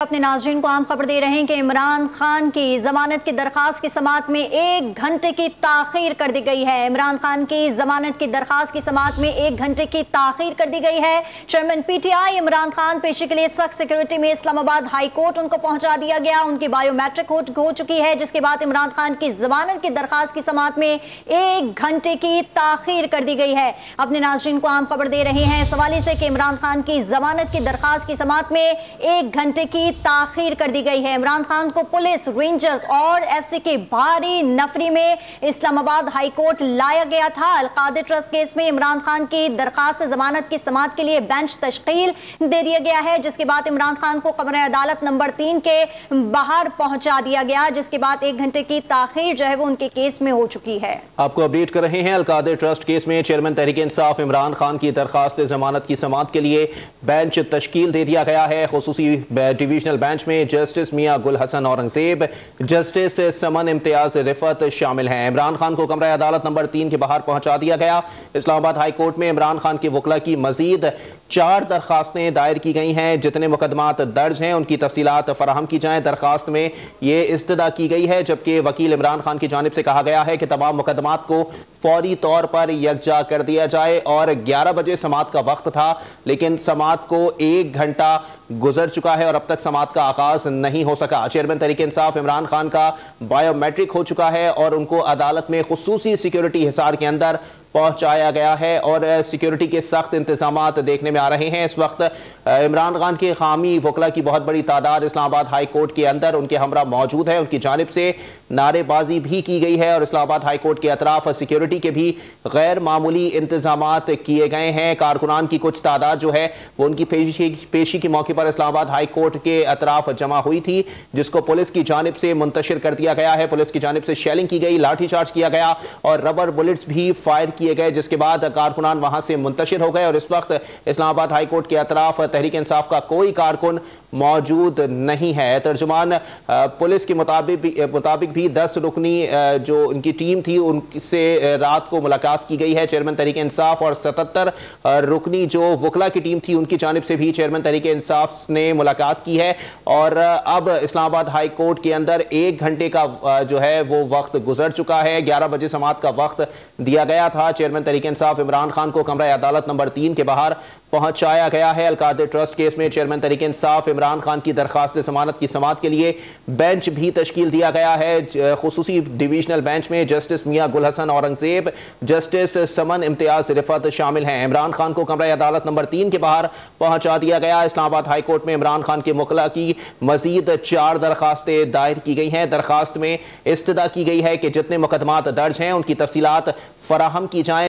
अपने नाज़रीन को आम खबर दे रहे हैं कि इमरान खान की जमानत की दरखास्त की समाअत में 1 घंटे की ताख़ीर कर दी गई है। इमरान खान की जमानत की दरखास्त की समाअत में 1 घंटे की ताख़ीर कर दी गई है। चेयरमैन पीटीआई इमरान खान पेशी के लिए सख्त सिक्योरिटी में इस्लामाबाद हाई कोर्ट उनको पहुंचा दिया गया। उनकी बायोमेट्रिक हो चुकी है, जिसके बाद इमरान खान की जमानत की दरखास्त की समाअत में 1 घंटे की ताख़ीर कर दी गई है। अपने नाज़रीन को आम खबर दे रहे हैं इस हवाले से कि इमरान खान की जमानत की दरखास्त की समाअत में 1 घंटे की ताख़ीर कर दी गई है। इमरान खान को पुलिस, रेंजर्स और एफसी की भारी नफरी में इस्लामाबाद हाई कोर्ट लाया गया था। अलकादिर ट्रस्ट केस में इमरान खान की दरखास्त जमानत की समाअत के लिए बेंच तश्कील दे दिया गया है, जिसके बाद इमरान खान को कमरे अदालत नंबर 3 के बाहर पहुंचा दिया गया, जिसके बाद 1 घंटे की ताख़ीर जो है वो उनके केस में हो चुकी है। आपको अपडेट कर रहे हैं अलकादिर ट्रस्ट केस में चेयरमैन तहरीक इंसाफ इमरान खान की दरखास्त जमानत की समाअत के लिए बेंच तश्कील दे दिया गया है। खुसूसी डिवीजनल बेंच में जस्टिस मियां गुल हसन औरंगजेब, जस्टिस समन इम्तियाज रिफत शामिल हैं। इमरान खान को कमरा अदालत नंबर 3 के बाहर पहुंचा दिया गया। इस्लामाबाद हाई कोर्ट में इमरान खान के वकला की मजीद 4 दरखास्तें दायर की गई हैं। जितने मुकदमात दर्ज हैं उनकी तफसीलात फराहम की जाएं। दरखास्त में ये इस्तदा की गई है, जबकि वकील इमरान खान की जानिब से कहा गया है कि तमाम मुकदमात को फौरी तौर पर यकजा कर दिया जाए। और 11 बजे समाअत का वक्त था, लेकिन समाअत को 1 घंटा गुजर चुका है और अब तक समाअत का आगाज नहीं हो सका। चेयरमैन तहरीक इंसाफ इमरान खान का बायोमेट्रिक हो चुका है और उनको अदालत में खुसूसी सिक्योरिटी हिसार के अंदर पहुंचाया गया है और सिक्योरिटी के सख्त इंतजामात देखने में आ रहे हैं। इस वक्त इमरान खान के हामी वकला की बहुत बड़ी तादाद इस्लामाबाद हाई कोर्ट के अंदर उनके हमरा मौजूद है। उनकी जानिब से नारेबाजी भी की गई है और इस्लामाबाद हाई कोर्ट के अतराफ सिक्योरिटी के भी गैर मामूली इंतजामात किए गए हैं। कारकुनान की कुछ तादाद जो है वो उनकी पेशी के मौके पर इस्लामाबाद हाई कोर्ट के अतराफ जमा हुई थी, जिसको पुलिस की जानिब से मुंतशिर कर दिया गया है। पुलिस की जानिब से शेलिंग की गई, लाठीचार्ज किया गया और रबर बुलेट्स भी फायर किए गए, जिसके बाद कारकुनान वहां से मुंतशिर हो गए और इस वक्त इस्लामाबाद हाई कोर्ट के अतराफ तहरीक इंसाफ का कोई कारकुन मौजूद नहीं है। तर्जुमान पुलिस के मुताबिक भी 10 रुकनी जो उनकी टीम थी उनसे रात को मुलाकात की गई है चेयरमैन तहरीक इंसाफ, और 77 रुकनी जो वकला की टीम थी उनकी जानिब से भी चेयरमैन तहरीक इंसाफ ने मुलाकात की है। और अब इस्लामाबाद हाई कोर्ट के अंदर 1 घंटे का जो है वो वक्त गुजर चुका है। 11 बजे समाअत का वक्त दिया गया था। चेयरमैन तहरीक इंसाफ इमरान खान को कमरा अदालत नंबर 3 के बाहर पहुंचाया गया है। अलकादिर ट्रस्ट केस में चेयरमैन तहरीक इंसाफ इमरान खान की दरखास्त जमानत की समाअत के लिए बेंच भी तश्कील दिया गया है। खुसूसी डिवीजनल बेंच में जस्टिस मियां गुल हसन औरंगजेब, जस्टिस समन इम्तियाज रिफत शामिल हैं। इमरान खान को कमरा अदालत नंबर 3 के बाहर पहुंचा दिया गया। इस्लामाबाद हाई कोर्ट में इमरान खान के वकला की मजीद 4 दरखास्तें दायर की गई हैं। दरखास्त में इस्तदा की गई है कि जितने मुकदमात दर्ज हैं उनकी तफसीलात फराहम की जाएं।